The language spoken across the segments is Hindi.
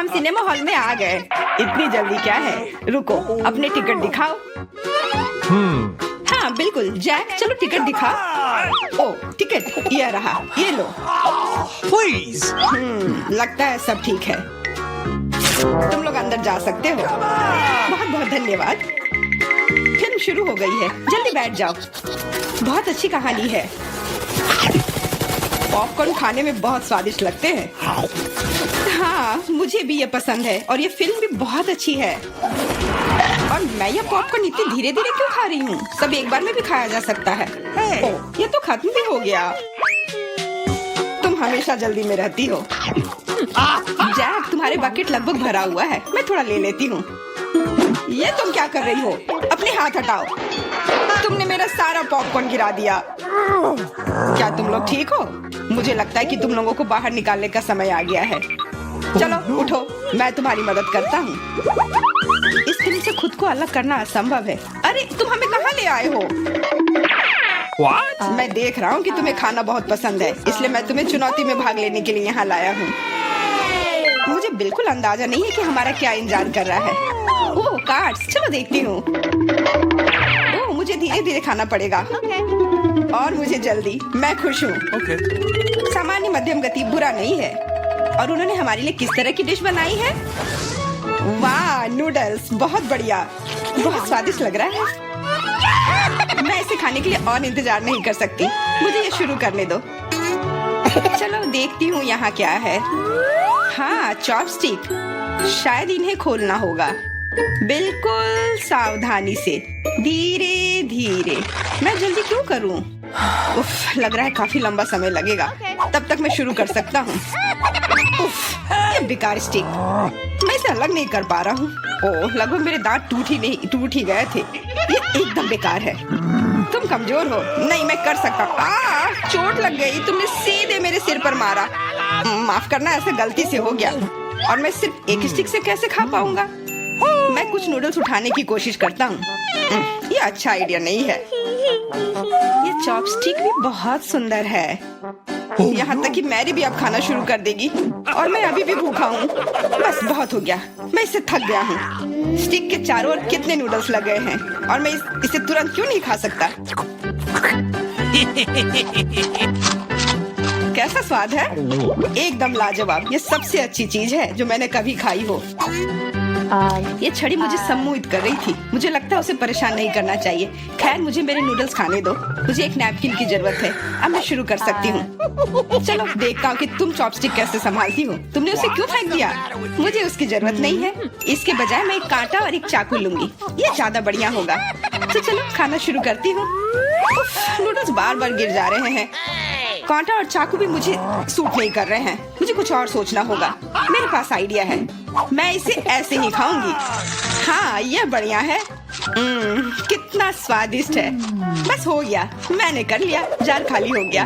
हम सिनेमा हॉल में आ गए। इतनी जल्दी क्या है, रुको अपने टिकट दिखाओ। हाँ बिल्कुल जैक, चलो टिकट दिखाओ। ओ टिकट ये रहा, ये लो। Please. लगता है सब ठीक है, तुम लोग अंदर जा सकते हो। बहुत बहुत धन्यवाद। फिल्म शुरू हो गई है, जल्दी बैठ जाओ। बहुत अच्छी कहानी है। पॉपकॉर्न खाने में बहुत स्वादिष्ट लगते हैं। हाँ मुझे भी ये पसंद है और ये फिल्म भी बहुत अच्छी है। और मैं ये पॉपकॉर्न इतनी धीरे धीरे क्यों खा रही हूँ? सब एक बार में भी खाया जा सकता है। ओह, ये तो खत्म भी हो गया। तुम हमेशा जल्दी में रहती हो। जैक तुम्हारे बकेट लगभग भरा हुआ है, मैं थोड़ा ले लेती हूँ। ये तुम क्या कर रही हो? अपने हाथ हटाओ, तुमने मेरा सारा पॉपकॉर्न गिरा दिया। क्या तुम लोग ठीक हो? मुझे लगता है कि तुम लोगों को बाहर निकालने का समय आ गया है। चलो उठो, मैं तुम्हारी मदद करता हूँ। इस फिल्म से खुद को अलग करना असंभव है। अरे तुम हमें कहाँ ले आए हो? What? मैं देख रहा हूँ कि तुम्हें खाना बहुत पसंद है, इसलिए मैं तुम्हें चुनौती में भाग लेने के लिए यहाँ लाया हूँ। मुझे बिल्कुल अंदाजा नहीं है कि हमारा क्या इंतजार कर रहा है। ओह कार्ड्स, चलो देखती हूँ। ओह मुझे धीरे धीरे खाना पड़ेगा और मुझे जल्दी। मैं खुश हूँ। Okay. सामान्य मध्यम गति बुरा नहीं है। और उन्होंने हमारे लिए किस तरह की डिश बनाई है? वाह नूडल्स, बहुत बढ़िया, बहुत स्वादिष्ट लग रहा है। मैं इसे खाने के लिए और इंतजार नहीं कर सकती। मुझे ये शुरू करने दो। चलो देखती हूँ यहाँ क्या है। हाँ चॉपस्टिक, शायद इन्हें खोलना होगा। बिल्कुल सावधानी से, धीरे धीरे। मैं जल्दी क्यों करूँ? उफ, लग रहा है काफी लंबा समय लगेगा। तब तक मैं शुरू कर सकता हूँ। उफ, ये बेकार स्टिक, मैं इसे अलग नहीं कर पा रहा हूँ। ओह, लगभग मेरे दांत टूट ही गए थे। ये एकदम बेकार है। तुम कमजोर हो। नहीं मैं कर सकता हूँ। चोट लग गई, तुमने सीधे मेरे सिर पर मारा। माफ करना, ऐसे गलती से हो गया। और मैं सिर्फ एक स्टिक से कैसे खा पाऊंगा? मैं कुछ नूडल्स उठाने की कोशिश करता हूँ। ये अच्छा आइडिया नहीं है। ये चॉपस्टिक भी बहुत सुंदर है। यहाँ तक कि मैरी भी अब खाना शुरू कर देगी और मैं अभी भी भूखा हूँ। बस बहुत हो गया, मैं इससे थक गया हूँ। स्टिक के चारों ओर कितने नूडल्स लगे हैं और मैं इसे तुरंत क्यों नहीं खा सकता? कैसा स्वाद है? एकदम लाजवाब। ये सबसे अच्छी चीज है जो मैंने कभी खाई हो। ये छड़ी मुझे सम्मोहित कर रही थी। मुझे लगता है उसे परेशान नहीं करना चाहिए। खैर मुझे मेरे नूडल्स खाने दो। मुझे एक नैपकिन की जरूरत है। अब मैं शुरू कर सकती हूँ। चलो देखता हूँ कि तुम चॉपस्टिक कैसे संभालती हो। तुमने उसे क्यों फेंक दिया? मुझे उसकी जरूरत नहीं है। इसके बजाय मैं एक कांटा और एक चाकू लूंगी, ये ज्यादा बढ़िया होगा। तो चलो खाना शुरू करती हूँ। नूडल्स बार बार गिर जा रहे हैं। कांटा और चाकू भी मुझे सूट नहीं कर रहे हैं। मुझे कुछ और सोचना होगा। मेरे पास आइडिया है। मैं इसे ऐसे ही खाऊंगी। हाँ ये बढ़िया है। कितना स्वादिष्ट है। बस हो गया, मैंने कर लिया। जार खाली हो गया।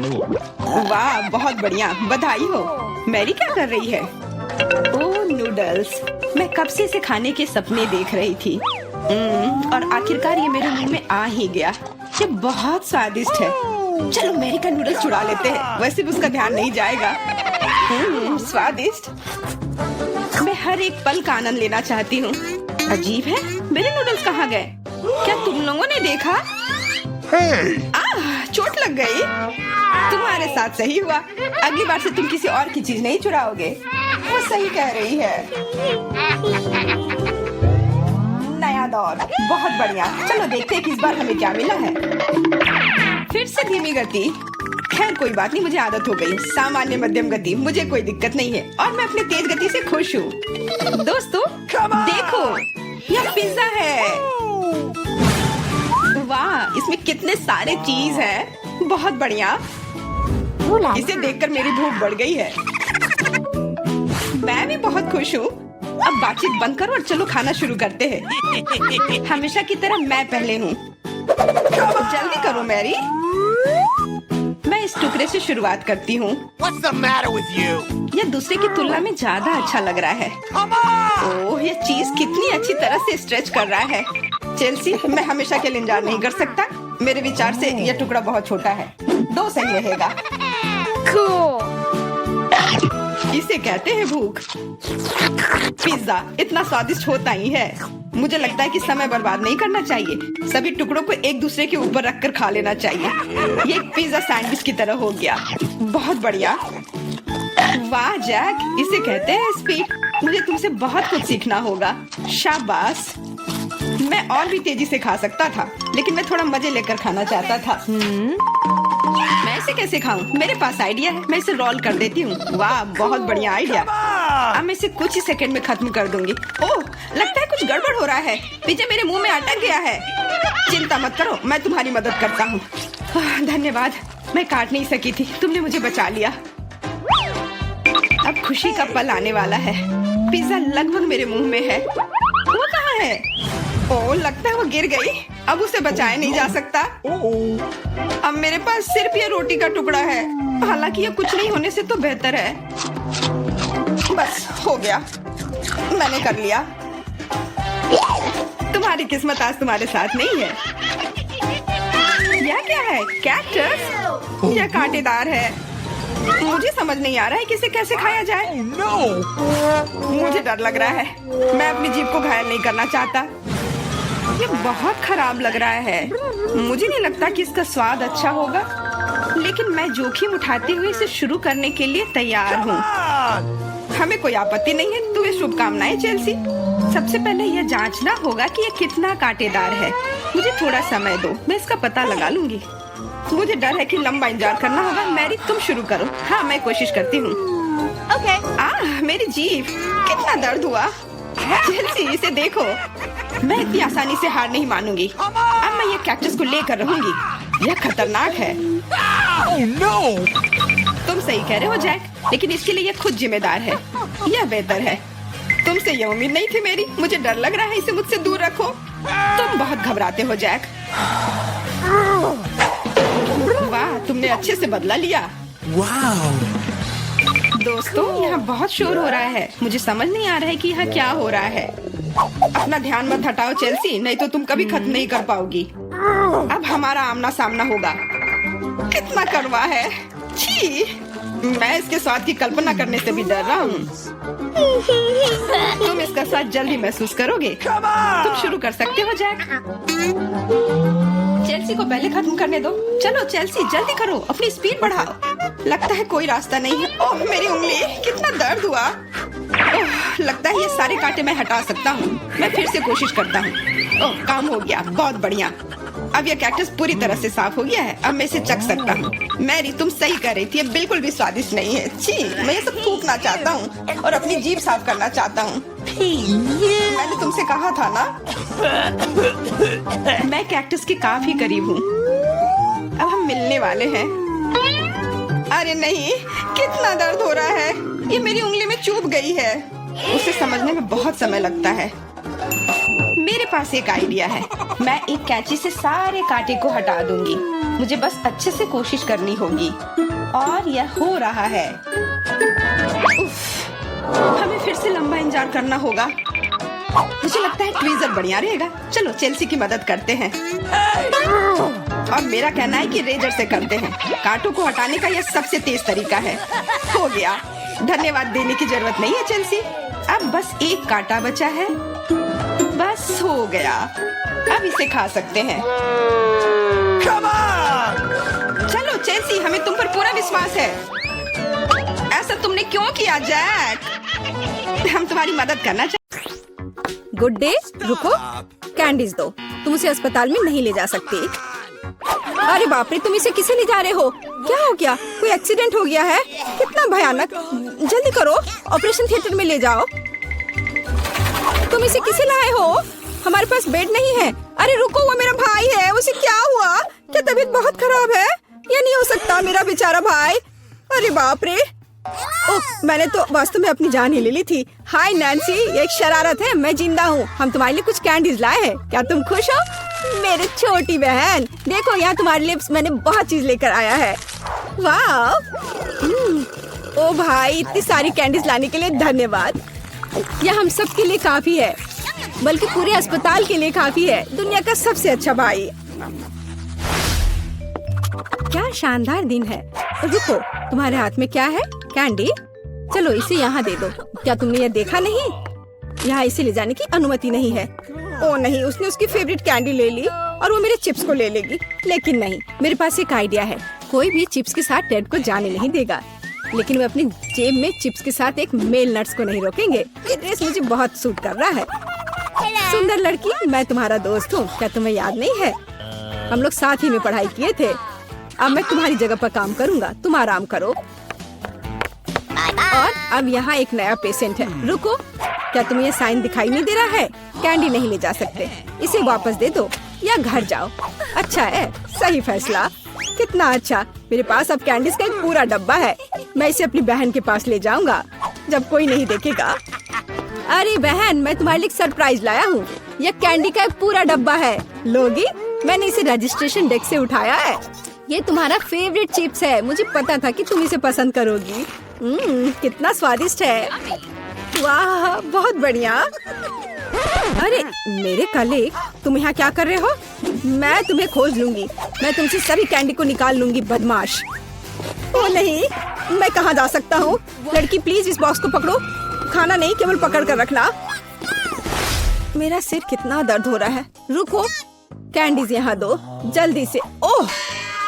वाह बहुत बढ़िया, बधाई हो। मैरी क्या कर रही है? ओह नूडल्स, मैं कब से इसे खाने के सपने देख रही थी। और आखिरकार ये मेरे मुंह में आ ही गया। ये बहुत स्वादिष्ट है। चलो मैरी का नूडल्स चुरा लेते हैं, वैसे भी उसका ध्यान नहीं जाएगा। स्वादिष्ट। मैं हर एक पल का आनंद लेना चाहती हूँ। अजीब है, मेरे नूडल्स कहाँ गए? क्या तुम लोगों ने देखा? चोट लग गई। तुम्हारे साथ सही हुआ। अगली बार से तुम किसी और की चीज नहीं चुराओगे। वो सही कह रही है। नया दौर, बहुत बढ़िया। चलो देखते हैं कि इस बार हमें क्या मिला है। फिर से धीमी गति। खैर कोई बात नहीं, मुझे आदत हो गई। सामान्य मध्यम गति, मुझे कोई दिक्कत नहीं है और मैं अपनी तेज गति से खुश हूँ। दोस्तों देखो, यह पिज्जा है। वाह, इसमें कितने सारे चीज हैं। बहुत बढ़िया। इसे देखकर मेरी भूख बढ़ गई है। मैं भी बहुत खुश हूँ। अब बातचीत बंद करो और चलो खाना शुरू करते हैं। हमेशा की तरह मैं पहले हूँ। जल्दी करो मैरी। मैं इस टुकड़े से शुरुआत करती हूँ। What's the matter with you? यह दूसरे की तुलना में ज्यादा अच्छा लग रहा है। Come on! ओह, यह चीज कितनी अच्छी तरह से स्ट्रेच कर रहा है। चेल्सी, मैं हमेशा के लिए इंतजार नहीं कर सकता। मेरे विचार से यह टुकड़ा बहुत छोटा है। 2 सही रहेगा। Cool. इसे कहते हैं भूख। पिज्जा इतना स्वादिष्ट होता ही है। मुझे लगता है कि समय बर्बाद नहीं करना चाहिए, सभी टुकड़ों को एक दूसरे के ऊपर रखकर खा लेना चाहिए। ये एक पिज्जा सैंडविच की तरह हो गया। बहुत बढ़िया। वाह जैक, इसे कहते हैं स्पीड। मुझे तुमसे बहुत कुछ सीखना होगा। शाबाश। मैं और भी तेजी से खा सकता था, लेकिन मैं थोड़ा मजे लेकर खाना चाहता था। मैं इसे कैसे खाऊं? मेरे पास आइडिया है, मैं इसे रोल कर देती हूँ। वाह, बहुत बढ़िया आइडिया। अब मैं इसे कुछ ही सेकंड में खत्म कर दूंगी। ओह, लगता है कुछ गड़बड़ हो रहा है। पिज्जा मेरे मुंह में अटक गया है। चिंता मत करो, मैं तुम्हारी मदद करता हूँ। धन्यवाद, मैं काट नहीं सकी थी, तुमने मुझे बचा लिया। अब खुशी का पल आने वाला है। पिज्जा लगभग मेरे मुंह में है। वो कहाँ है? ओह, लगता है वो गिर गई। अब उसे बचाया नहीं जा सकता। अब मेरे पास सिर्फ ये रोटी का टुकड़ा है। हालांकि ये कुछ नहीं होने से तो बेहतर है। बस हो गया, मैंने कर लिया। तुम्हारी किस्मत आज तुम्हारे साथ नहीं है। यह क्या है? कैक्टस? यह कांटेदार है। मुझे समझ नहीं आ रहा है कि इसे कैसे खाया जाए। मुझे डर लग रहा है। मैं अपनी जीभ को घायल नहीं करना चाहता। ये बहुत खराब लग रहा है। मुझे नहीं लगता कि इसका स्वाद अच्छा होगा, लेकिन मैं जोखिम उठाते हुए इसे शुरू करने के लिए तैयार हूँ। हमें कोई आपत्ति नहीं है। तुम्हें शुभकामनाएं चेल्सी। सबसे पहले यह जांचना होगा कि यह कितना कांटेदार है। मुझे थोड़ा समय दो, मैं इसका पता लगा लूंगी। मुझे डर है कि लंबा इंतजार करना होगा। मैरी, तुम शुरू करो। हाँ, मैं कोशिश करती हूँ। ओके। मेरी जीभ, कितना दर्द हुआ। चेल्सी, इसे देखो। मैं इतनी आसानी से हार नहीं मानूंगी। अब मैं ये कैक्टस को लेकर रहूंगी। यह खतरनाक है। तुम सही कह रहे हो जैक, लेकिन इसके लिए यह खुद जिम्मेदार है। यह बेहतर है। तुमसे यह उम्मीद नहीं थी मेरी। मुझे डर लग रहा है, इसे मुझसे दूर रखो। तुम बहुत घबराते हो जैक। वाह, तुमने अच्छे से बदला लिया। दोस्तों, यहाँ बहुत शोर हो रहा है। मुझे समझ नहीं आ रहा है कि यहाँ क्या हो रहा है। अपना ध्यान मत हटाओ चेल्सी, नहीं तो तुम कभी खत्म नहीं कर पाओगी। अब हमारा आमना सामना होगा। कितना कड़वा है। छी, मैं इसके स्वाद की कल्पना करने से भी डर रहा हूँ। तुम इसका स्वाद जल्दी महसूस करोगे। तुम शुरू कर सकते हो जैक। चेल्सी को पहले खत्म करने दो। चलो चेल्सी, जल्दी करो, अपनी स्पीड बढ़ाओ। लगता है कोई रास्ता नहीं है। ओह, मेरी उंगली, कितना दर्द हुआ। ओह, लगता है ये सारे कांटे मैं हटा सकता हूँ। मैं फिर से कोशिश करता हूँ। ओह, काम हो गया, बहुत बढ़िया। अब यह कैक्टस पूरी तरह से साफ हो गया है। अब मैं इसे चख सकता हूँ। मैरी, तुम सही कर रही थी, ये बिल्कुल भी स्वादिष्ट नहीं है। छी, मैं ये सब थूकना चाहता हूँ और अपनी जीभ साफ करना चाहता हूँ। मैंने तुमसे कहा था ना। मैं कैक्टस के काफी करीब हूँ। अब हम मिलने वाले हैं। अरे नहीं, कितना दर्द हो रहा है। ये मेरी उंगली में चुभ गई है। उसे समझने में बहुत समय लगता है। मेरे पास एक आइडिया है। मैं एक कैंची से सारे कांटे को हटा दूंगी। मुझे बस अच्छे से कोशिश करनी होगी। और यह हो रहा है। उफ, हमें फिर से लंबा इंतजार करना होगा। मुझे लगता है ट्वीजर बढ़िया रहेगा। चलो चेल्सी की मदद करते हैं। और मेरा कहना है कि रेजर से करते हैं। कांटों को हटाने का यह सबसे तेज तरीका है। हो गया। धन्यवाद देने की जरूरत नहीं है चेल्सी। अब बस एक कांटा बचा है। बस हो गया। अब इसे खा सकते हैं। चलो चेल्सी, हमें तुम पर पूरा विश्वास है। ऐसा तुमने क्यों किया जैक? हम तुम्हारी मदद करना चाहते। Good day. रुको, कैंडीज दो। तुम उसे अस्पताल में नहीं ले जा सकती। अरे बाप रे, तुम इसे किसे ले जा रहे हो? क्या हो गया? कोई एक्सीडेंट हो गया है? कितना भयानक। जल्दी करो, ऑपरेशन थिएटर में ले जाओ। तुम इसे किसे लाए हो? हमारे पास बेड नहीं है। अरे रुको, वो मेरा भाई है। उसे क्या हुआ? क्या तबीयत बहुत खराब है? ये नहीं हो सकता, मेरा बेचारा भाई। अरे बाप रे। ओह, मैंने तो वास्तव में अपनी जान ही ले ली थी। हाय नैन्सी, ये एक शरारत है। मैं जिंदा हूँ। हम तुम्हारे लिए कुछ कैंडीज लाए हैं। क्या तुम खुश हो? मेरी छोटी बहन, देखो यहाँ तुम्हारे लिए मैंने बहुत चीज लेकर आया है। वाह। ओ भाई, इतनी सारी कैंडीज लाने के लिए धन्यवाद। यह हम सब के लिए काफी है, बल्कि पूरे अस्पताल के लिए काफी है। दुनिया का सबसे अच्छा भाई। क्या शानदार दिन है। रुको, तुम्हारे हाथ में क्या है? कैंडी। चलो इसे यहाँ दे दो। क्या तुमने ये देखा नहीं? यहाँ इसे ले जाने की अनुमति नहीं है। ओ नहीं, उसने उसकी फेवरेट कैंडी ले ली और वो मेरे चिप्स को ले लेगी। लेकिन नहीं, मेरे पास एक आइडिया है। कोई भी चिप्स के साथ टेड को जाने नहीं देगा, लेकिन वे अपनी जेब में चिप्स के साथ एक मेल नट्स को नहीं रोकेंगे। ये ड्रेस मुझे बहुत सूट कर रहा है। सुंदर लड़की, मैं तुम्हारा दोस्त हूँ, क्या तुम्हें याद नहीं है? हम लोग साथ ही में पढ़ाई किए थे। अब मैं तुम्हारी जगह पर काम करूँगा, तुम आराम करो। और अब यहाँ एक नया पेशेंट है। रुको, क्या तुम्हें ये साइन दिखाई नहीं दे रहा है? कैंडी नहीं ले जा सकते, इसे वापस दे दो या घर जाओ। अच्छा है, सही फैसला। कितना अच्छा, मेरे पास अब कैंडीज का एक पूरा डब्बा है। मैं इसे अपनी बहन के पास ले जाऊंगा जब कोई नहीं देखेगा। अरे बहन, मैं तुम्हारे लिए सरप्राइज लाया हूँ। यह कैंडी का एक पूरा डब्बा है, लोगी? मैंने इसे रजिस्ट्रेशन डेस्क से उठाया है। ये तुम्हारा फेवरेट चिप्स है, मुझे पता था कि तुम इसे पसंद करोगी। कितना स्वादिष्ट है। वाह, बहुत बढ़िया। अरे मेरे कलीग, तुम यहाँ क्या कर रहे हो? मैं तुम्हें खोज लूंगी। मैं तुमसे सभी कैंडी को निकाल लूंगी, बदमाश। ओ नहीं, मैं कहाँ जा सकता हूँ? लड़की प्लीज इस बॉक्स को पकड़ो। खाना नहीं, केवल पकड़ कर रखना। मेरा सिर कितना दर्द हो रहा है। रुको, कैंडीज यहाँ दो जल्दी से। ओह,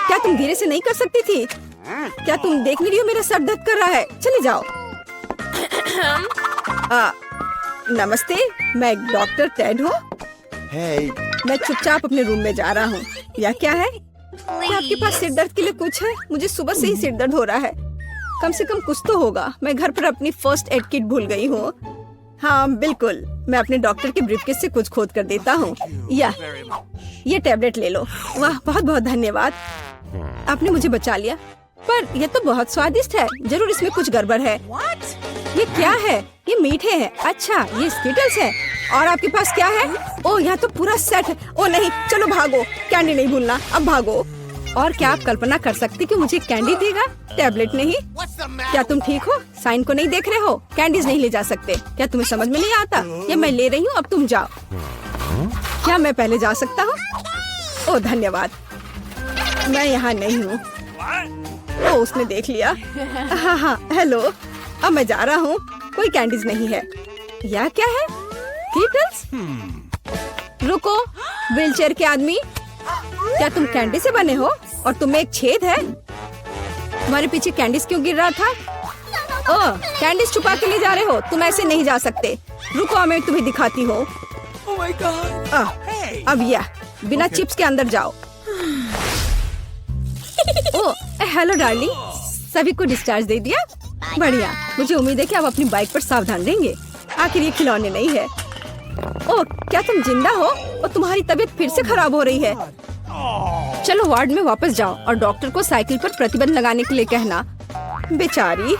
क्या तुम धीरे से नहीं कर सकती थी? क्या तुम देख नहीं रही हो मेरा सर दर्द कर रहा है? चले जाओ। नमस्ते, मैं डॉक्टर टेड हूँ। Hey. मैं चुपचाप अपने रूम में जा रहा हूँ। या क्या है? क्या आपके पास सिर दर्द के लिए कुछ है? मुझे सुबह से ही सिर दर्द हो रहा है। कम से कम कुछ तो होगा। मैं घर पर अपनी फर्स्ट एड किट भूल गई हूँ। हाँ बिल्कुल, मैं अपने डॉक्टर के ब्रीफकेस से कुछ खोद कर देता हूँ। या ये टैबलेट ले लो। वाह, बहुत बहुत धन्यवाद, आपने मुझे बचा लिया। पर यह तो बहुत स्वादिष्ट है, जरूर इसमें कुछ गड़बड़ है। ये क्या है? ये मीठे हैं। अच्छा, ये स्किटल्स है। और आपके पास क्या है? ओह, यहाँ तो पूरा सेट है। ओ नहीं, चलो भागो, कैंडी नहीं भूलना, अब भागो। और क्या आप कल्पना कर सकते कि मुझे कैंडी देगा, टैबलेट नहीं? क्या तुम ठीक हो? साइन को नहीं देख रहे हो? कैंडीज नहीं ले जा सकते। क्या तुम्हें समझ में नहीं आता? ये मैं ले रही हूँ, अब तुम जाओ। क्या मैं पहले जा सकता हूँ? ओह धन्यवाद, मैं यहाँ नहीं हूँ। ओ, उसने देख लिया। हाँ, हेलो, अब मैं जा रहा हूँ। कोई कैंडीज नहीं है। यह क्या है? कीटल्स? रुको, व्हीलचेयर के आदमी, क्या तुम कैंडी से बने हो? और तुम्हें एक छेद है? तुम्हारे पीछे कैंडीज क्यों गिर रहा था? ओह, कैंडीज छुपा के ले जा रहे हो? तुम ऐसे नहीं जा सकते। रुको, मैं तुम्हें दिखाती हूँ। Oh my God. अब यह बिना चिप्स के अंदर जाओ। ओह, हेलो डार्लिंग, सभी को डिस्चार्ज दे दिया? बढ़िया, मुझे उम्मीद है कि आप अपनी बाइक पर सावधान रहेंगे। आखिर ये खिलौने नहीं है। ओह, क्या तुम जिंदा हो? और तुम्हारी तबीयत फिर से खराब हो रही है। चलो वार्ड में वापस जाओ और डॉक्टर को साइकिल पर प्रतिबंध लगाने के लिए कहना। बेचारी।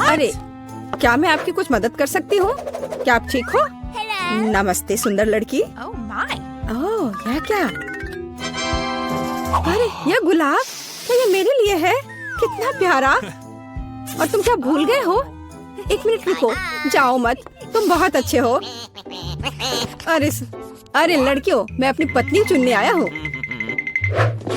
अरे, क्या मैं आपकी कुछ मदद कर सकती हूँ? क्या आप ठीक हो? नमस्ते सुंदर लड़की। ओह, यह क्या? अरे, यह गुलाब, क्या ये मेरे लिए है? कितना प्यारा। और तुम क्या भूल गए हो? एक मिनट रुको, जाओ मत, तुम बहुत अच्छे हो। अरे लड़कियों, मैं अपनी पत्नी चुनने आया हूँ।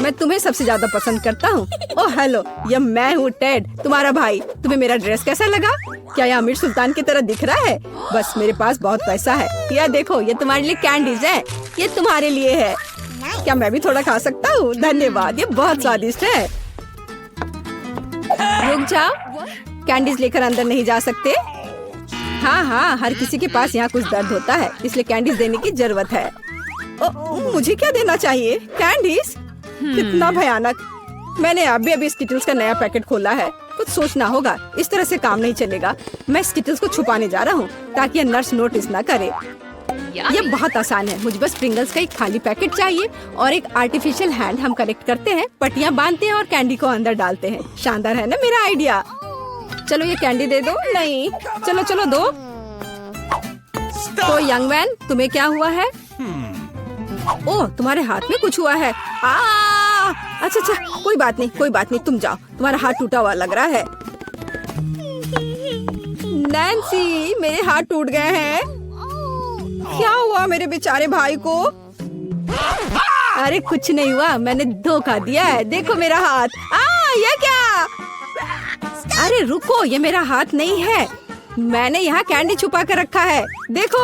मैं तुम्हें सबसे ज्यादा पसंद करता हूँ। ओह हेलो, यह मैं हूँ टेड, तुम्हारा भाई। तुम्हें मेरा ड्रेस कैसा लगा? क्या यह आमिर सुल्तान की तरह दिख रहा है? बस मेरे पास बहुत पैसा है। यह देखो, ये तुम्हारे लिए कैंडीज है। ये तुम्हारे लिए है। क्या मैं भी थोड़ा खा सकता हूँ? धन्यवाद, ये बहुत स्वादिष्ट है। रुक जाओ, कैंडीज लेकर अंदर नहीं जा सकते। हाँ, हर किसी के पास यहाँ कुछ दर्द होता है, इसलिए कैंडीज देने की जरूरत है। मुझे क्या देना चाहिए? कैंडीज? कितना भयानक। मैंने अभी स्किटल्स का नया पैकेट खोला है। कुछ सोचना होगा, इस तरह से काम नहीं चलेगा। मैं स्किटल्स को छुपाने जा रहा हूँ ताकि नर्स नोटिस न करे। ये बहुत आसान है, मुझे बस प्रिंगल्स का एक खाली पैकेट चाहिए और एक आर्टिफिशियल हैंड हम कलेक्ट करते हैं, पट्टियाँ बांधते हैं और कैंडी को अंदर डालते हैं। शानदार है ना मेरा आइडिया? चलो ये कैंडी दे दो। नहीं, चलो दो। तो यंग मैन, तुम्हें क्या हुआ है? ओह, तुम्हारे हाथ में कुछ हुआ है। अच्छा, कोई बात नहीं, तुम जाओ। तुम्हारा हाथ टूटा हुआ लग रहा है। नैन्सी, मेरे हाथ टूट गए हैं। क्या हुआ मेरे बेचारे भाई को? अरे कुछ नहीं हुआ, मैंने धोखा दिया है। देखो मेरा हाथ। ये क्या? अरे रुको, ये मेरा हाथ नहीं है। मैंने यहाँ कैंडी छुपा कर रखा है, देखो।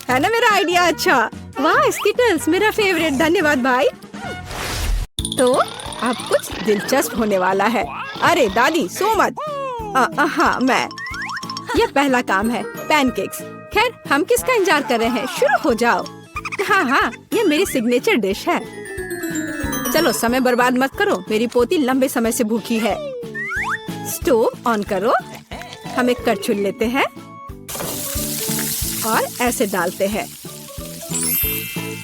है ना मेरा आइडिया अच्छा? वाह स्किटल्स, मेरा फेवरेट, धन्यवाद भाई। तो अब कुछ दिलचस्प होने वाला है। अरे दादी सो मत। हाँ मैं, ये पहला काम है, पैनकेक्स। खैर हम किसका इंतजार कर रहे हैं, शुरू हो जाओ। हाँ, ये मेरी सिग्नेचर डिश है। चलो समय बर्बाद मत करो, मेरी पोती लंबे समय से भूखी है। स्टोव ऑन करो, हम एक करछुल लेते हैं और ऐसे डालते हैं।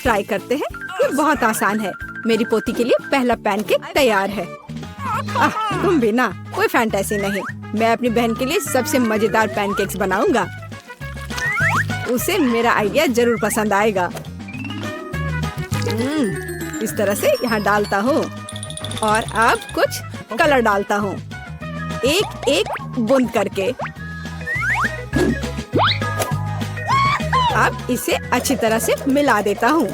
ट्राई करते हैं, ये बहुत आसान है। मेरी पोती के लिए पहला पैनकेक तैयार है। तुम भी ना, कोई फैंटेसी नहीं। मैं अपनी बहन के लिए सबसे मजेदार पैनकेक्स बनाऊंगा। उसे मेरा आइडिया जरूर पसंद आएगा। इस तरह से यहाँ डालता हूँ और अब कुछ कलर डालता हूँ, एक एक बूंद करके। अब इसे अच्छी तरह से मिला देता हूँ।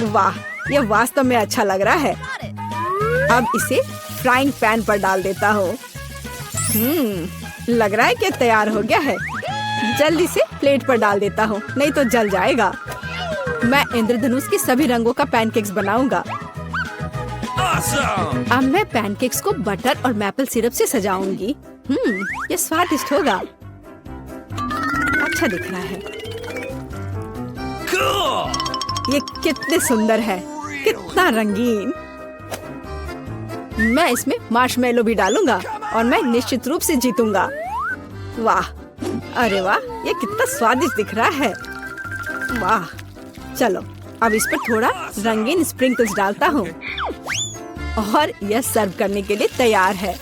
वाह, ये वास्तव में अच्छा लग रहा है। अब इसे फ्राइंग पैन पर डाल देता हूँ। लग रहा है कि तैयार हो गया है। जल्दी से प्लेट पर डाल देता हूँ, नहीं तो जल जाएगा। मैं इंद्रधनुष के सभी रंगों का पैनकेक्स बनाऊंगा। अब मैं पैनकेक्स को बटर और मैपल सिरप से सजाऊंगी। ये स्वादिष्ट होगा। अच्छा दिख रहा है। ये कितने सुंदर है, कितना रंगीन। मैं इसमें मार्शमेलो भी डालूंगा और मैं निश्चित रूप से जीतूंगा। वाह, अरे वाह, ये कितना स्वादिष्ट दिख रहा है। वाह, चलो अब इस पर थोड़ा रंगीन स्प्रिंकल्स डालता हूँ और यह सर्व करने के लिए तैयार है।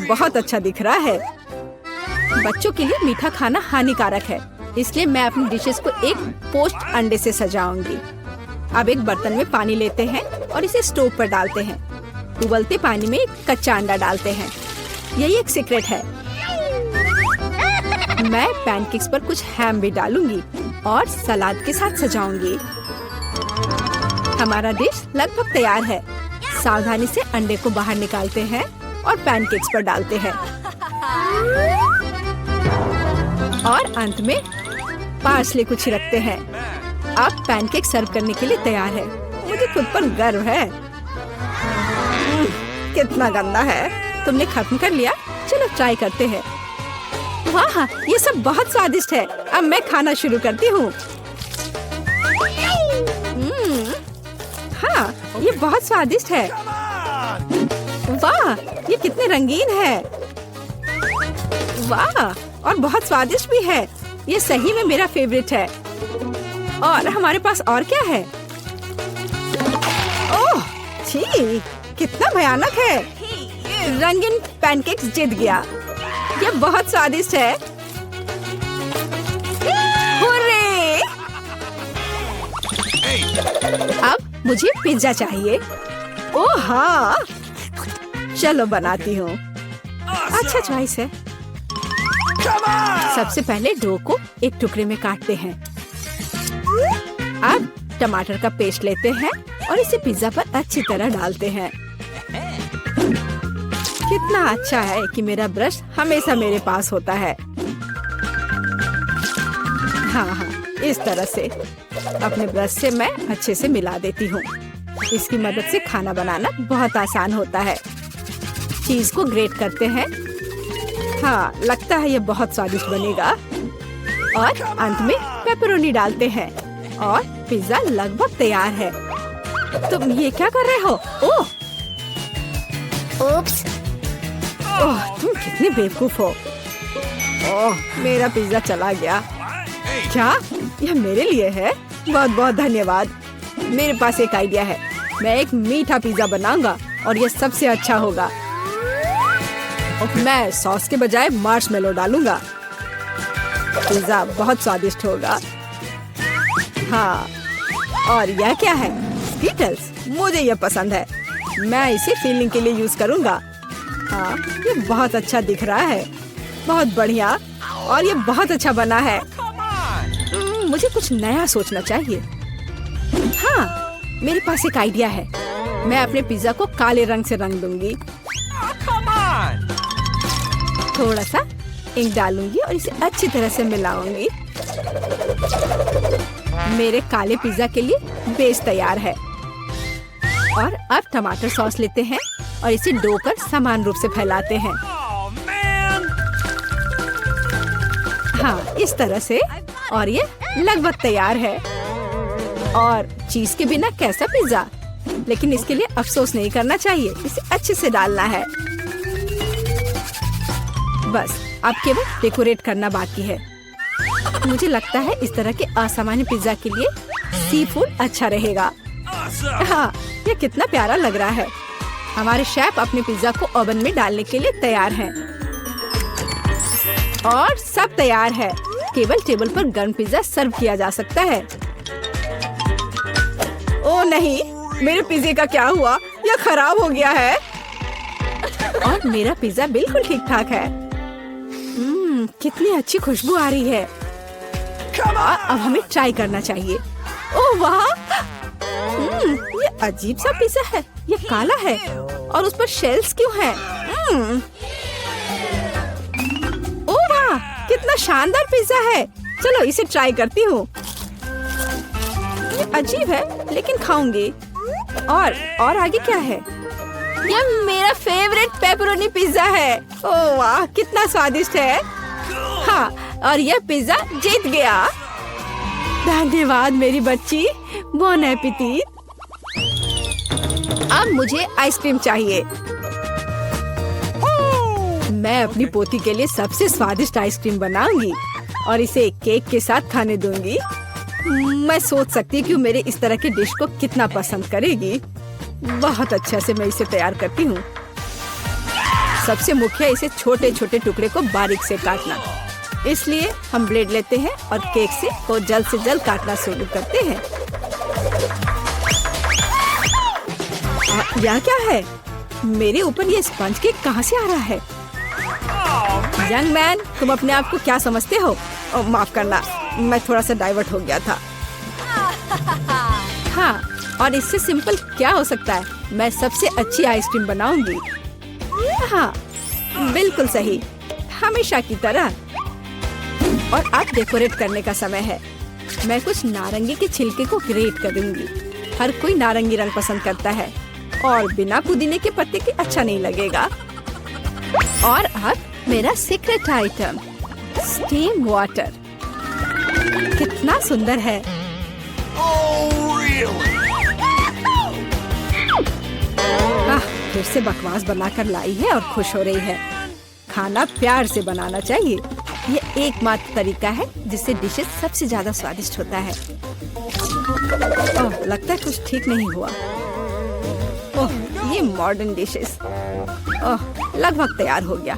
बहुत अच्छा दिख रहा है। बच्चों के लिए मीठा खाना हानिकारक है, इसलिए मैं अपनी डिशेस को एक पोस्ट अंडे से सजाऊंगी। अब एक बर्तन में पानी लेते हैं और इसे स्टोव पर डालते हैं। उबलते पानी में एक कच्चा अंडा डालते हैं। यही एक सीक्रेट है। मैं पैनकेक्स पर कुछ हैम भी डालूंगी और सलाद के साथ सजाऊंगी। हमारा डिश लगभग तैयार है। सावधानी से अंडे को बाहर निकालते हैं और पैनकेक्स पर डालते हैं और अंत में पार्सले को छिड़कते हैं। अब पैनकेक सर्व करने के लिए तैयार है। मुझे खुद पर गर्व है। कितना गंदा है। तुमने खत्म कर लिया? चलो ट्राई करते हैं। वाह, ये सब बहुत स्वादिष्ट है। अब मैं खाना शुरू करती हूँ। हाँ, ये बहुत स्वादिष्ट है। वाह, ये कितने रंगीन है। वाह, और बहुत स्वादिष्ट भी है। ये सही में मेरा फेवरेट है। और हमारे पास और क्या है? ओह, छी, कितना भयानक है। रंगीन पैनकेक्स जीत गया। ये बहुत स्वादिष्ट है। हुर्रे! अब मुझे पिज्जा चाहिए। ओह हाँ, चलो बनाती हूँ। अच्छा चॉइस है। सबसे पहले डो को एक टुकड़े में काटते हैं। अब टमाटर का पेस्ट लेते हैं और इसे पिज्जा पर अच्छी तरह डालते हैं। कितना अच्छा है कि मेरा ब्रश हमेशा मेरे पास होता है। हाँ, इस तरह से अपने ब्रश से मैं अच्छे से मिला देती हूँ। इसकी मदद से खाना बनाना बहुत आसान होता है। चीज को ग्रेट करते हैं। हाँ, लगता है ये बहुत स्वादिष्ट बनेगा। और अंत में पेपरोनी डालते हैं और पिज्जा लगभग तैयार है। तुम ये क्या कर रहे हो? ओह, ओप्स। ओह, तुम कितने बेवकूफ हो। ओह, मेरा पिज्जा चला गया। क्या यह मेरे लिए है? बहुत बहुत धन्यवाद। मेरे पास एक आइडिया है। मैं एक मीठा पिज्जा बनाऊंगा और यह सबसे अच्छा होगा। मैं सॉस के बजाय मार्शमेलो डालूंगा। पिज्जा बहुत स्वादिष्ट होगा। हाँ, और यह क्या है? स्किटल्स। मुझे यह पसंद है। मैं इसे फीलिंग के लिए यूज करूंगा। हाँ, ये बहुत अच्छा दिख रहा है। बहुत बढ़िया। और ये बहुत अच्छा बना है। मुझे कुछ नया सोचना चाहिए। हाँ, मेरे पास एक आइडिया है। मैं अपने पिज्जा को काले रंग से रंग दूंगी। थोड़ा सा इंक डालूंगी और इसे अच्छी तरह से मिलाऊंगी। मेरे काले पिज्जा के लिए बेस तैयार है। और अब टमाटर सॉस लेते हैं और इसे डो कर समान रूप से फैलाते हैं। हाँ, इस तरह से। और ये लगभग तैयार है। और चीज के बिना कैसा पिज्जा, लेकिन इसके लिए अफसोस नहीं करना चाहिए, इसे अच्छे से डालना है। बस अब केवल डेकोरेट करना बाकी है। मुझे लगता है इस तरह के असामान्य पिज्जा के लिए सी फूड अच्छा रहेगा। हाँ, ये कितना प्यारा लग रहा है। हमारे शेफ अपने पिज्जा को ओवन में डालने के लिए तैयार हैं। और सब तैयार है। केवल टेबल पर गर्म पिज्जा सर्व किया जा सकता है। ओ नहीं, मेरे पिज्जे का क्या हुआ? यह खराब हो गया है। और मेरा पिज्जा बिल्कुल ठीक ठाक है। कितनी अच्छी खुशबू आ रही है। अब हमें ट्राई करना चाहिए। ओह वाह, ये अजीब सा पिज्जा है। ये काला है और उस पर शेल्स क्यों हैं? ओह वाह, कितना शानदार पिज्जा है। चलो इसे ट्राई करती हूँ। ये अजीब है लेकिन खाऊंगी। और आगे क्या है? यह मेरा फेवरेट पेपरोनी पिज्जा है। ओह वाह, कितना स्वादिष्ट है। हाँ, और यह पिज्जा जीत गया। धन्यवाद मेरी बच्ची। बॉन एपेटिट। अब मुझे आइसक्रीम चाहिए। मैं अपनी पोती के लिए सबसे स्वादिष्ट आइसक्रीम बनाऊंगी और इसे केक के साथ खाने दूंगी। मैं सोच सकती हूँ कि मेरे इस तरह के डिश को कितना पसंद करेगी। बहुत अच्छा से मैं इसे तैयार करती हूँ। सबसे मुख्य इसे छोटे छोटे टुकड़े को बारीक से काटना। इसलिए हम ब्लेड लेते हैं और केक को जल्द से जल्द काटना शुरू करते हैं। यह क्या है? मेरे ऊपर ये स्पंज केक कहाँ से आ रहा है? यंग मैन, तुम अपने आप को क्या समझते हो? माफ करना, मैं थोड़ा सा डाइवर्ट हो गया था। हाँ, और इससे सिंपल क्या हो सकता है? मैं सबसे अच्छी आइसक्रीम बनाऊंगी। हाँ, बिल्कुल सही, हमेशा की तरह। और अब डेकोरेट करने का समय है। मैं कुछ नारंगी के छिलके को ग्रेट करूंगी। हर कोई नारंगी रंग पसंद करता है और बिना पुदीने के पत्ते के अच्छा नहीं लगेगा। और अब मेरा सीक्रेट आइटम, स्टीम वाटर। कितना सुंदर है। फिर से बकवास बनाकर लाई है और खुश हो रही है। खाना प्यार से बनाना चाहिए। ये एकमात्र तरीका है जिससे डिशेस सबसे ज्यादा स्वादिष्ट होता है। ओह, लगता है कुछ ठीक नहीं हुआ। ओह, ये मॉडर्न डिशेस। ओह, लगभग तैयार हो गया।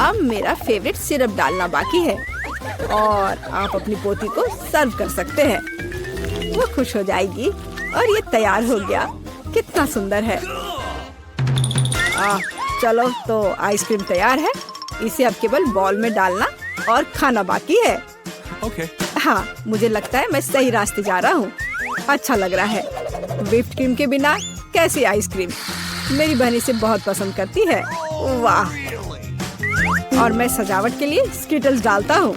अब मेरा फेवरेट सिरप डालना बाकी है और आप अपनी पोती को सर्व कर सकते हैं। वो खुश हो जाएगी। और ये तैयार हो गया। कितना सुंदर है। चलो, तो आइसक्रीम तैयार है। इसे अब केवल बॉल में डालना और खाना बाकी है। हाँ, मुझे लगता है मैं सही रास्ते जा रहा हूँ। अच्छा लग रहा है। व्हिप्ड क्रीम के बिना कैसी आइसक्रीम? मेरी बहन इसे बहुत पसंद करती है। वाह। और मैं सजावट के लिए स्किटल्स डालता हूँ।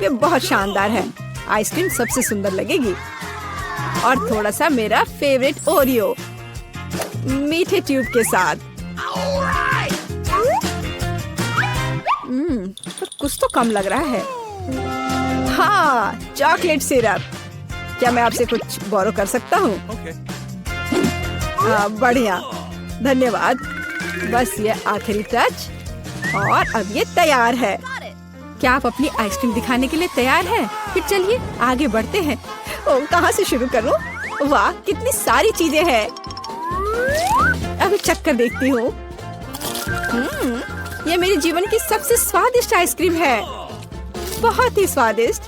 ये बहुत शानदार है। आइसक्रीम सबसे सुंदर लगेगी। और थोड़ा सा मेरा फेवरेट ओरियो मीठे ट्यूब के साथ। तो कुछ तो कम लग रहा है। हाँ, चॉकलेट सिरप। क्या मैं आपसे कुछ बोरो कर सकता हूँ? बढ़िया, धन्यवाद। बस ये आखिरी टच और अब ये तैयार है। क्या आप अपनी आइसक्रीम दिखाने के लिए तैयार हैं? फिर चलिए आगे बढ़ते हैं। कहाँ से शुरू करूँ? वाह, कितनी सारी चीजें हैं। अभी चक्कर देखती हूँ। ये मेरे जीवन की सबसे स्वादिष्ट आइसक्रीम है। बहुत ही स्वादिष्ट।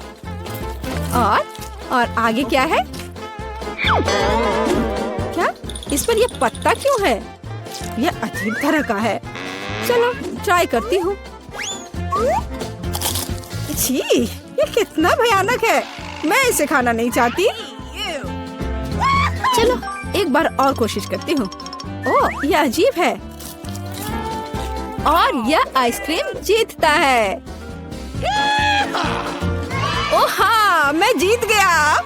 और आगे क्या है? क्या इस पर ये पत्ता क्यों है? ये अजीब तरह का है। चलो ट्राई करती हूँ। छी, ये कितना भयानक है। मैं इसे खाना नहीं चाहती। चलो एक बार और कोशिश करती हूँ। ओह, यह अजीब है। और यह आइसक्रीम जीतता है। ओह हाँ, मैं जीत गया।